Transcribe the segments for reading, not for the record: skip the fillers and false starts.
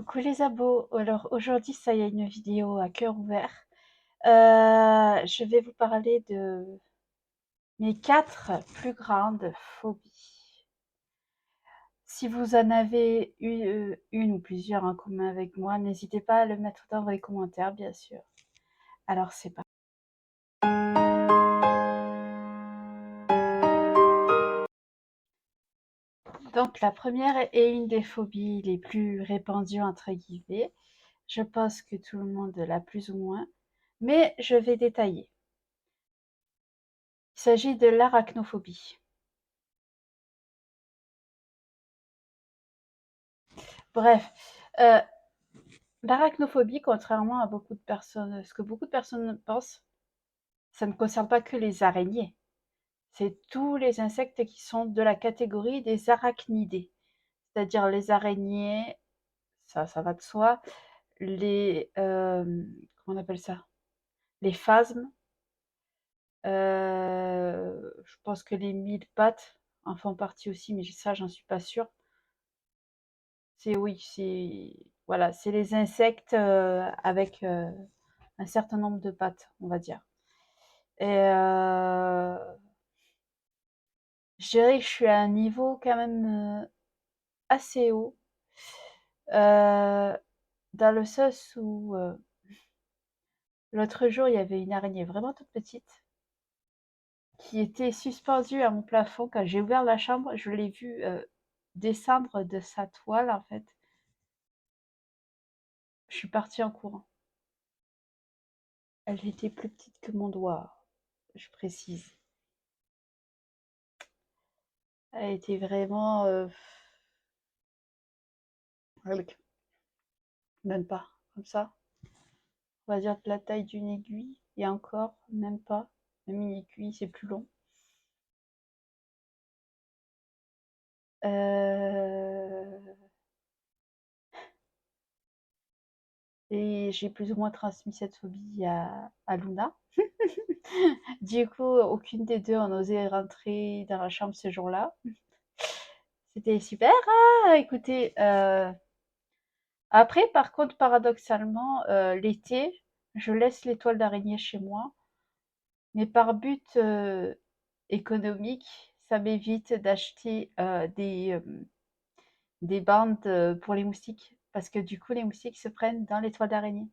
Coucou les abos, alors aujourd'hui ça y est une vidéo à cœur ouvert. Je vais vous parler de mes 4 plus grandes phobies. Si vous en avez une ou plusieurs en commun avec moi, n'hésitez pas à le mettre dans les commentaires bien sûr. Alors c'est parti. Donc la première est une des phobies les plus répandues entre guillemets. Je pense que tout le monde l'a plus ou moins, mais je vais détailler. Il s'agit de l'arachnophobie. Bref, l'arachnophobie, contrairement à beaucoup de personnes, ce que beaucoup de personnes pensent, ça ne concerne pas que les araignées. C'est tous les insectes qui sont de la catégorie des arachnidés, c'est-à-dire les araignées, ça va de soi, comment on appelle ça? Les phasmes, je pense que les mille pattes en font partie aussi, mais ça, j'en suis pas sûre. Voilà, c'est les insectes avec un certain nombre de pattes, on va dire. Et je dirais que je suis à un niveau quand même assez haut, euh, dans le sens où l'autre jour, il y avait une araignée vraiment toute petite qui était suspendue à mon plafond. Quand j'ai ouvert la chambre, je l'ai vue descendre de sa toile, en fait. Je suis partie en courant. Elle était plus petite que mon doigt, je précise. Elle était vraiment... même pas, comme ça. On va dire de la taille d'une aiguille, et encore, même pas. Même une aiguille, c'est plus long. Et j'ai plus ou moins transmis cette phobie à Luna. Du coup, aucune des deux a osé rentrer dans la chambre ce jour-là. C'était super. Ah, écoutez, après, par contre, paradoxalement, l'été, je laisse les toiles d'araignée chez moi, mais par but économique, ça m'évite d'acheter des bandes pour les moustiques, parce que du coup, les moustiques se prennent dans les toiles d'araignée.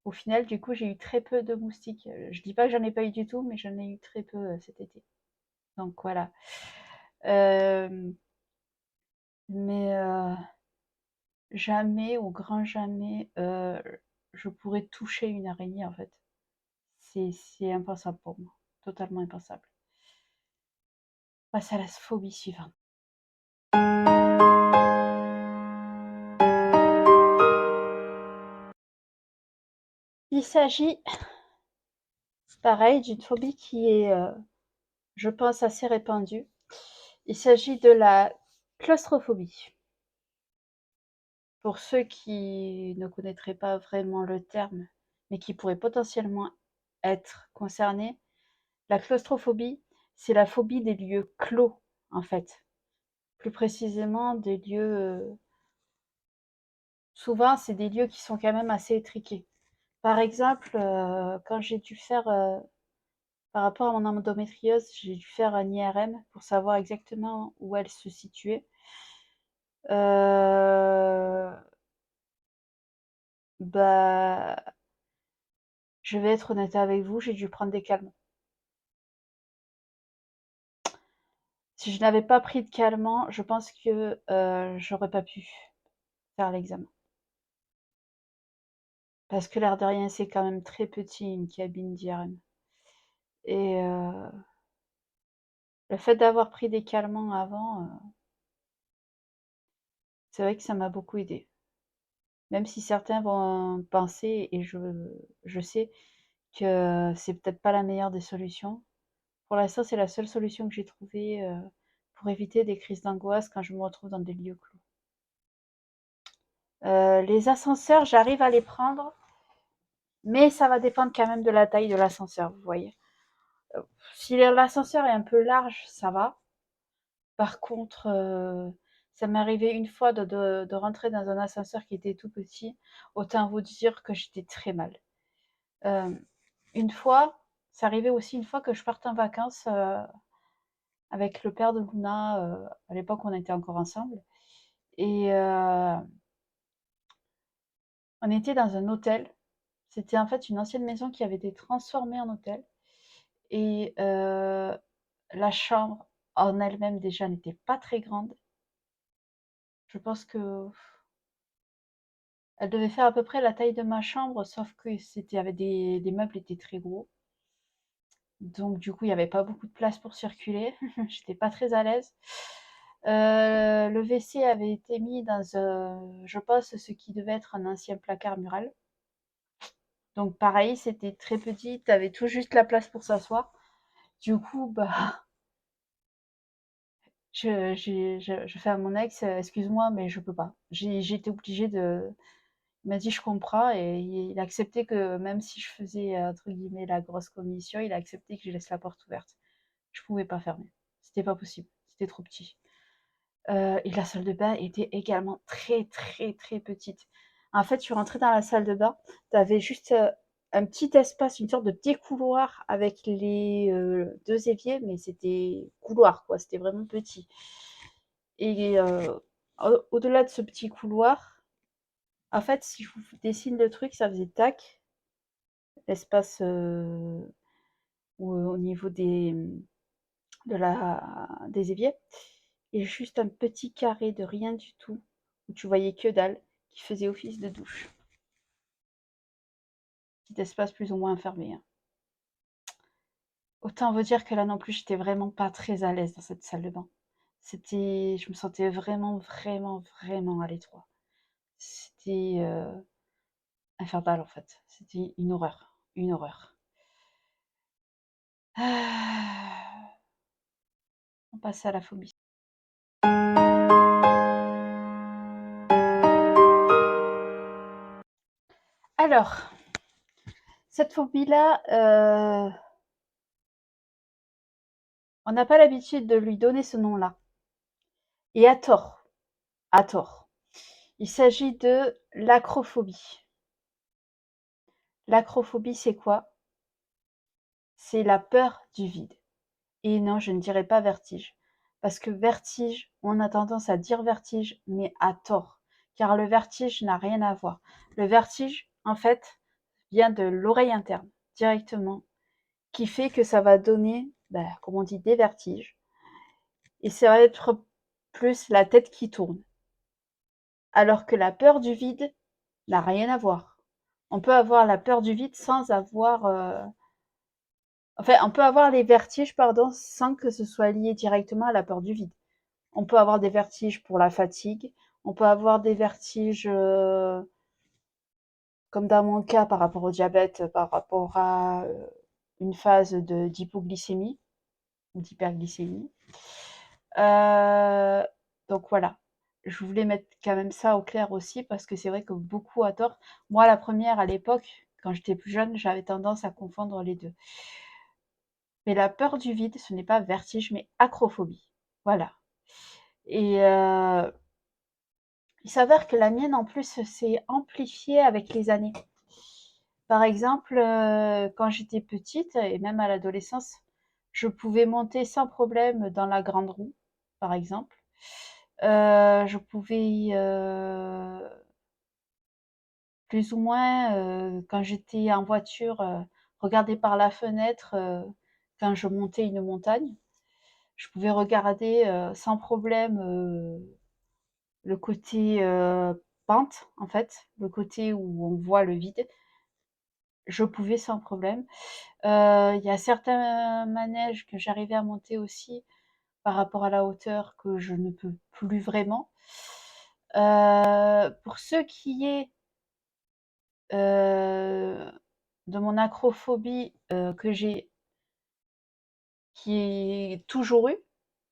Au final, du coup, j'ai eu très peu de moustiques. Je dis pas que j'en ai pas eu du tout, mais j'en ai eu très peu cet été. Donc voilà. Euh, mais jamais, au grand jamais, je pourrais toucher une araignée en fait. C'est impensable pour moi. Totalement impensable. On passe à la phobie suivante. Il s'agit, pareil, d'une phobie qui est, je pense, assez répandue. Il s'agit de la claustrophobie. Pour ceux qui ne connaîtraient pas vraiment le terme, mais qui pourraient potentiellement être concernés, la claustrophobie, c'est la phobie des lieux clos, en fait. Plus précisément, des lieux... souvent, c'est des lieux qui sont quand même assez étriqués. Par exemple, quand j'ai dû faire, par rapport à mon endométriose, j'ai dû faire un IRM pour savoir exactement où elle se situait. Bah, je vais être honnête avec vous, j'ai dû prendre des calmants. Si je n'avais pas pris de calmant, je pense que j'aurais pas pu faire l'examen. Parce que l'air de rien, c'est quand même très petit une cabine d'IRM. Et le fait d'avoir pris des calmants avant, c'est vrai que ça m'a beaucoup aidé. Même si certains vont penser, et je sais que c'est peut-être pas la meilleure des solutions. Pour l'instant, c'est la seule solution que j'ai trouvée pour éviter des crises d'angoisse quand je me retrouve dans des lieux clos. Les ascenseurs, j'arrive à les prendre, mais ça va dépendre quand même de la taille de l'ascenseur, vous voyez. Si l'ascenseur est un peu large, ça va. Par contre, Ça m'est arrivé une fois de rentrer dans un ascenseur qui était tout petit. Autant vous dire que j'étais très mal. Une fois, c'est arrivé aussi une fois que je partais en vacances avec le père de Luna. À l'époque, on était encore ensemble. Et on était dans un hôtel. C'était en fait une ancienne maison qui avait été transformée en hôtel. Et la chambre en elle-même déjà n'était pas très grande. Je pense que elle devait faire à peu près la taille de ma chambre, sauf que c'était avec les meubles étaient très gros. Donc du coup, il y avait pas beaucoup de place pour circuler. J'étais pas très à l'aise. Le WC avait été mis dans, je pense, ce qui devait être un ancien placard mural. Donc pareil, c'était très petit, tu avais tout juste la place pour s'asseoir. Du coup, bah, je fais à mon ex, excuse-moi, mais je peux pas. J'ai été obligée de. Il m'a dit je comprends et il a accepté que même si je faisais entre guillemets la grosse commission, il a accepté que je laisse la porte ouverte. Je pouvais pas fermer. C'était pas possible. C'était trop petit. Et la salle de bain était également très, très, très petite. En fait, tu rentrais dans la salle de bain, tu avais juste, un petit espace, une sorte de petit couloir avec les, 2 éviers, mais c'était couloir quoi, c'était vraiment petit et au-delà de ce petit couloir, en fait, si je vous dessine le truc, ça faisait tac, l'espace, au niveau des éviers et juste un petit carré de rien du tout, où tu voyais que dalle, qui faisait office de douche. Petit espace plus ou moins fermé, hein. Autant vous dire que là non plus, j'étais vraiment pas très à l'aise dans cette salle de bain. Je me sentais vraiment, vraiment, vraiment à l'étroit. C'était infernal en fait. C'était une horreur, une horreur. Ah, on passe à la phobie. Alors, cette phobie-là, on n'a pas l'habitude de lui donner ce nom-là. Et à tort, à tort. Il s'agit de l'acrophobie. L'acrophobie, c'est quoi? C'est la peur du vide. Et non, je ne dirais pas vertige. Parce que vertige, on a tendance à dire vertige, mais à tort. Car le vertige n'a rien à voir. Le vertige, en fait, vient de l'oreille interne, directement, qui fait que ça va donner, comme on dit, des vertiges. Et ça va être plus la tête qui tourne. Alors que la peur du vide n'a rien à voir. On peut avoir la peur du vide sans avoir, enfin, on peut avoir les vertiges, pardon, sans que ce soit lié directement à la peur du vide. On peut avoir des vertiges pour la fatigue, on peut avoir des vertiges, comme dans mon cas par rapport au diabète, par rapport à une phase d'hypoglycémie ou d'hyperglycémie. Euh, donc voilà, je voulais mettre quand même ça au clair aussi parce que c'est vrai que beaucoup à tort. Moi, la première à l'époque, quand j'étais plus jeune, j'avais tendance à confondre les deux. Mais la peur du vide, ce n'est pas vertige, mais acrophobie. Voilà. Et il s'avère que la mienne, en plus, s'est amplifiée avec les années. Par exemple, quand j'étais petite et même à l'adolescence, je pouvais monter sans problème dans la grande roue, par exemple. Je pouvais, plus ou moins, quand j'étais en voiture, regarder par la fenêtre, quand je montais une montagne. Je pouvais regarder, sans problème, le côté, pente, en fait, le côté où on voit le vide. Je pouvais sans problème. Il y a certains manèges que j'arrivais à monter aussi par rapport à la hauteur que je ne peux plus vraiment. Pour ce qui est de mon acrophobie que j'ai, qui est toujours eu,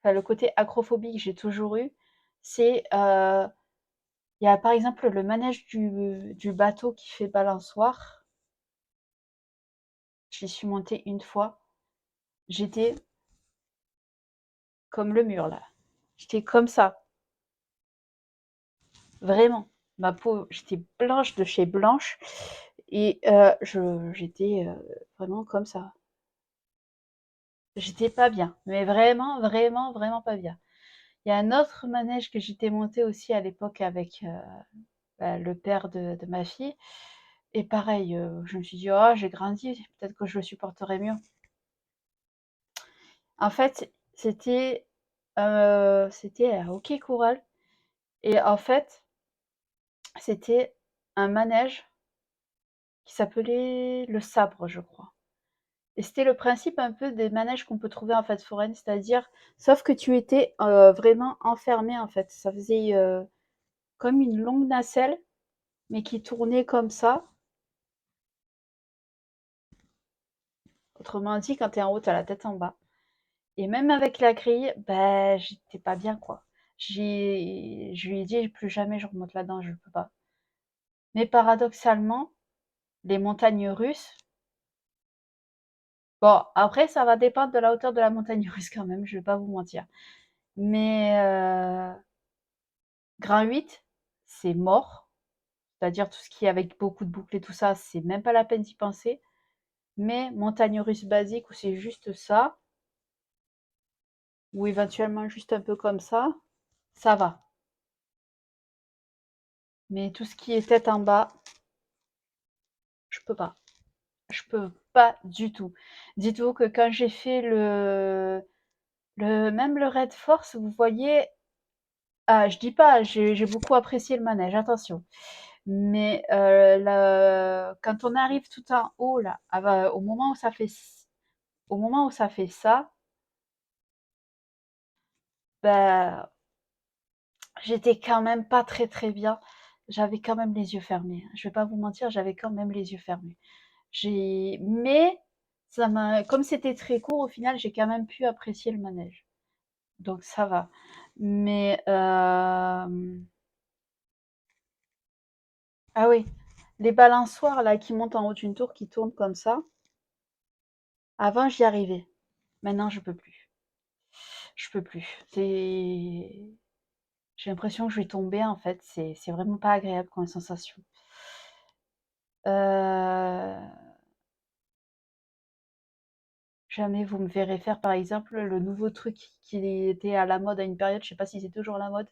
enfin le côté acrophobie que j'ai toujours eu, c'est il y a par exemple le manège du bateau qui fait balançoire. J'y suis montée une fois. J'étais comme le mur là. J'étais comme ça. Vraiment. Ma peau, j'étais blanche de chez blanche et j'étais vraiment comme ça. J'étais pas bien, mais vraiment, vraiment, vraiment pas bien. Il y a un autre manège que j'étais montée aussi à l'époque avec le père de ma fille. Et pareil, je me suis dit, oh, j'ai grandi, peut-être que je le supporterai mieux. En fait, c'était un hockey choral. Et en fait, c'était un manège qui s'appelait le sabre, je crois. Et c'était le principe un peu des manèges qu'on peut trouver en fête foraine, c'est-à-dire, sauf que tu étais vraiment enfermé en fait. Ça faisait comme une longue nacelle, mais qui tournait comme ça. Autrement dit, quand tu es en haut, tu as la tête en bas. Et même avec la grille, ben, j'étais pas bien, quoi. Je lui ai dit, plus jamais je remonte là-dedans, je peux pas. Mais paradoxalement, les montagnes russes, bon, après, ça va dépendre de la hauteur de la montagne russe quand même, je vais pas vous mentir. Mais Grand 8, c'est mort. C'est-à-dire tout ce qui est avec beaucoup de boucles et tout ça, c'est même pas la peine d'y penser. Mais montagne russe basique où c'est juste ça, ou éventuellement juste un peu comme ça va. Mais tout ce qui est tête en bas, je peux pas. Je peux pas du tout. Dites-vous que quand j'ai fait même le Red Force, vous voyez, ah, je dis pas, j'ai beaucoup apprécié le manège, attention. Mais quand on arrive tout en haut là, au moment où ça fait ça, ben, j'étais quand même pas très très bien. J'avais quand même les yeux fermés. Je vais pas vous mentir, j'avais quand même les yeux fermés. Mais comme c'était très court, au final, j'ai quand même pu apprécier le manège. Donc ça va. Mais ah oui, les balançoires là qui montent en haut d'une tour, qui tournent comme ça. Avant, j'y arrivais. Maintenant, je peux plus. Je peux plus. J'ai l'impression que je vais tomber en fait. C'est vraiment pas agréable comme sensation. Euh, Jamais vous me verrez faire par exemple le nouveau truc qui était à la mode à une période, je sais pas si c'est toujours à la mode,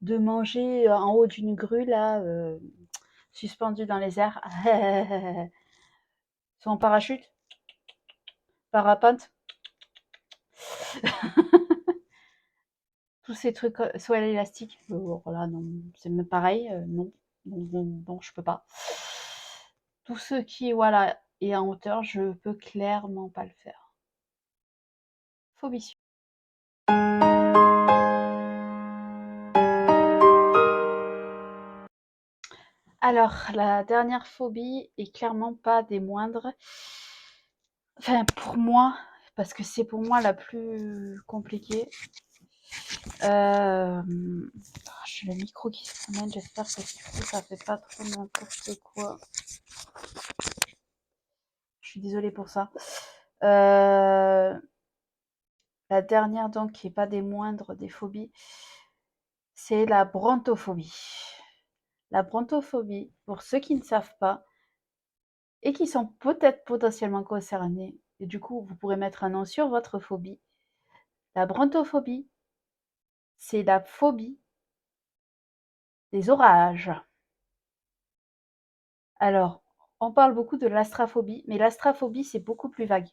de manger en haut d'une grue là, suspendu dans les airs, soit en parachute, parapente, tous ces trucs, soit à l'élastique. Voilà, non, c'est même pareil, non, non, je peux pas. Tout ce qui, voilà, est en hauteur, je peux clairement pas le faire. Phobie. Alors, la dernière phobie est clairement pas des moindres. Enfin, pour moi, parce que c'est pour moi la plus compliquée. J'ai le micro qui se promène, j'espère que du coup ça fait pas trop n'importe quoi. Je suis désolée pour ça. La dernière donc qui est pas des moindres des phobies, c'est la brontophobie. La brontophobie, pour ceux qui ne savent pas et qui sont peut-être potentiellement concernés, et du coup vous pourrez mettre un nom sur votre phobie. La brontophobie, c'est la phobie des orages. Alors, on parle beaucoup de l'astraphobie, mais l'astraphobie, c'est beaucoup plus vague.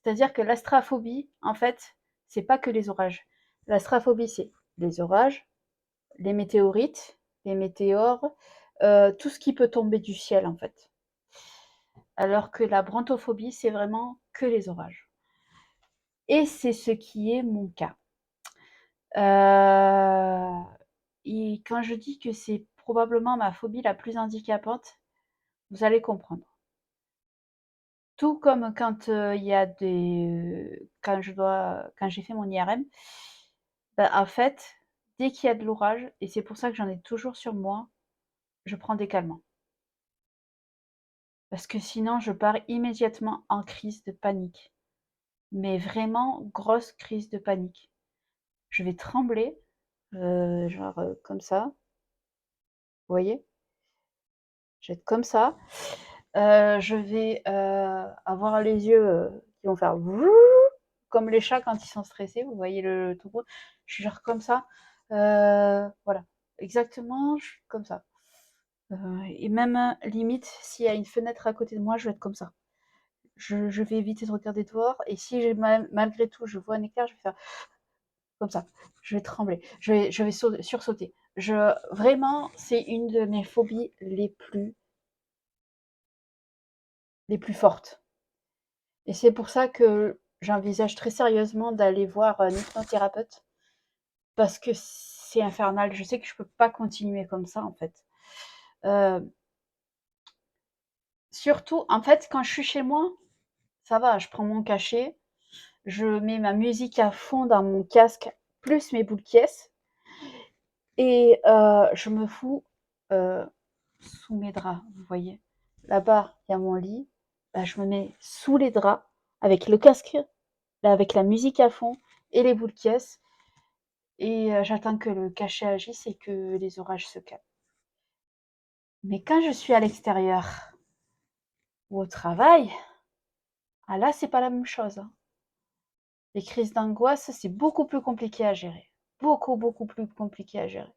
C'est-à-dire que l'astraphobie, en fait, c'est pas que les orages. L'astraphobie, c'est les orages, les météorites, les météores, tout ce qui peut tomber du ciel, en fait. Alors que la brontophobie, c'est vraiment que les orages. Et c'est ce qui est mon cas. Et quand je dis que c'est probablement ma phobie la plus handicapante, vous allez comprendre. Tout comme quand il y a quand j'ai fait mon IRM, bah, en fait, dès qu'il y a de l'orage, et c'est pour ça que j'en ai toujours sur moi, je prends des calmants. Parce que sinon, je pars immédiatement en crise de panique. Mais vraiment, grosse crise de panique. Je vais trembler, genre comme ça. Vous voyez? Je vais être comme ça. Je vais, avoir les yeux, qui vont faire «vouh» comme les chats quand ils sont stressés, vous voyez le topo? Je suis genre comme ça, voilà, exactement, je suis comme ça. Et même, limite, s'il y a une fenêtre à côté de moi, je vais être comme ça. Je vais éviter de regarder dehors et si j'ai malgré tout, je vois un éclair, je vais faire comme ça. Je vais trembler, je vais sursauter. Vraiment, c'est une de mes phobies les plus fortes. Et c'est pour ça que j'envisage très sérieusement d'aller voir un hypnothérapeute parce que c'est infernal. Je sais que je peux pas continuer comme ça en fait. Euh, Surtout, en fait, quand je suis chez moi, ça va, je prends mon cachet, je mets ma musique à fond dans mon casque, plus mes boules caisses, et je me fous sous mes draps, vous voyez. Là-bas, il y a mon lit, bah, je me mets sous les draps avec le casque, là, avec la musique à fond et les boules caisses. Et j'attends que le cachet agisse et que les orages se calment. Mais quand je suis à l'extérieur ou au travail, ah là, c'est pas la même chose, hein. Les crises d'angoisse, c'est beaucoup plus compliqué à gérer. Beaucoup, beaucoup plus compliqué à gérer.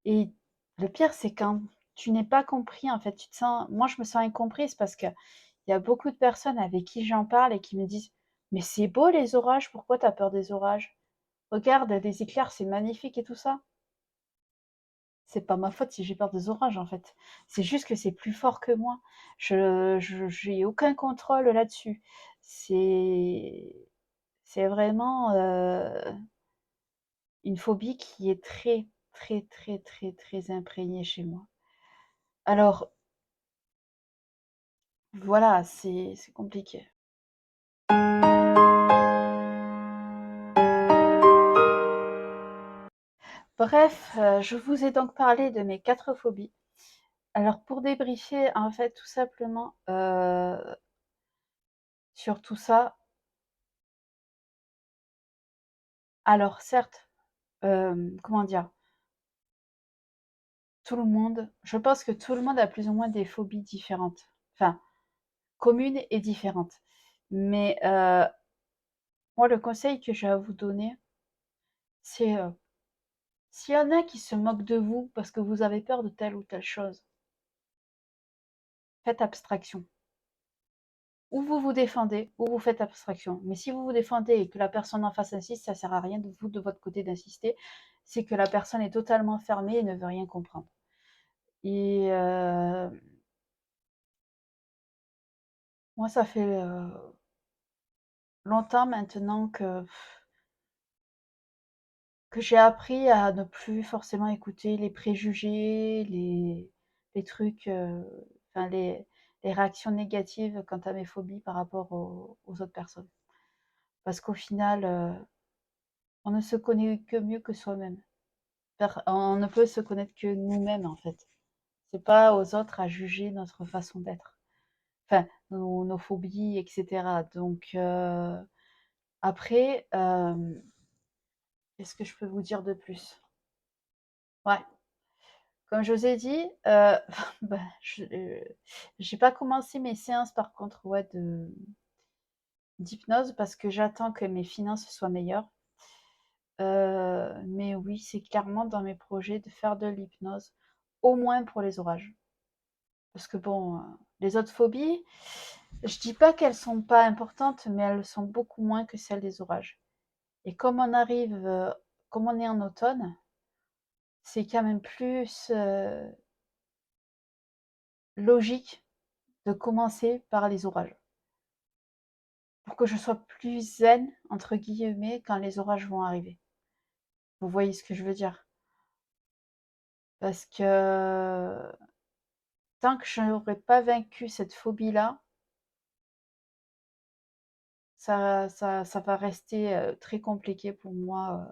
Et le pire, c'est quand tu n'es pas compris, en fait, tu te sens. Moi, je me sens incomprise parce que il y a beaucoup de personnes avec qui j'en parle et qui me disent: «Mais c'est beau les orages, pourquoi tu as peur des orages? Regarde, des éclairs, c'est magnifique et tout ça». C'est pas ma faute si j'ai peur des orages, en fait. C'est juste que c'est plus fort que moi. J'ai aucun contrôle là-dessus. C'est c'est vraiment, une phobie qui est très, très, très, très, très imprégnée chez moi. Alors voilà, c'est compliqué. Bref, je vous ai donc parlé de mes 4 phobies. Alors pour débriefer, en fait, tout simplement, sur tout ça, alors certes, comment dire? Tout le monde, je pense que tout le monde a plus ou moins des phobies différentes, enfin communes et différentes. Mais moi, le conseil que j'ai à vous donner, c'est s'il y en a qui se moquent de vous parce que vous avez peur de telle ou telle chose, faites abstraction. Ou vous vous défendez, ou vous faites abstraction. Mais si vous vous défendez et que la personne en face insiste, ça sert à rien de vous, de votre côté, d'insister. C'est que la personne est totalement fermée et ne veut rien comprendre. Et moi, ça fait longtemps maintenant que j'ai appris à ne plus forcément écouter les préjugés, les trucs, enfin les réactions négatives quant à mes phobies par rapport aux autres personnes. Parce qu'au final, on ne se connaît que mieux que soi-même. On ne peut se connaître que nous-mêmes en fait. C'est pas aux autres à juger notre façon d'être. Enfin, nos phobies, etc. Donc après, qu'est-ce que je peux vous dire de plus? Ouais, comme je vous ai dit, bah, j'ai pas commencé mes séances par contre, ouais, d'hypnose parce que j'attends que mes finances soient meilleures. Mais oui, c'est clairement dans mes projets de faire de l'hypnose, au moins pour les orages. Parce que bon, les autres phobies, je dis pas qu'elles sont pas importantes, mais elles sont beaucoup moins que celles des orages. Et comme on est en automne, c'est quand même plus logique de commencer par les orages. Pour que je sois plus zen, entre guillemets, quand les orages vont arriver. Vous voyez ce que je veux dire? Parce que tant que je n'aurai pas vaincu cette phobie-là, ça va rester très compliqué pour moi,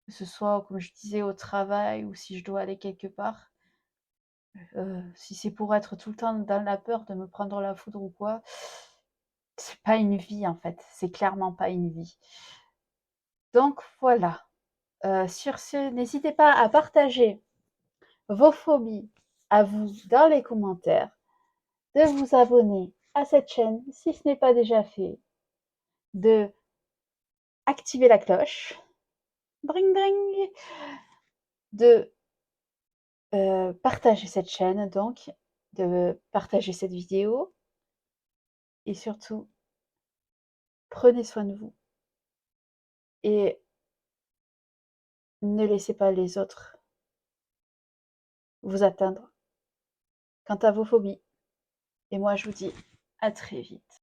que ce soit, comme je disais, au travail ou si je dois aller quelque part. Si c'est pour être tout le temps dans la peur de me prendre la foudre ou quoi, c'est pas une vie en fait. C'est clairement pas une vie. Donc voilà. Sur ce, n'hésitez pas à partager vos phobies à vous dans les commentaires, de vous abonner à cette chaîne si ce n'est pas déjà fait, de activer la cloche, dring dring, de partager cette chaîne donc, de partager cette vidéo et surtout, prenez soin de vous et ne laissez pas les autres vous atteindre quant à vos phobies. Et moi, je vous dis à très vite.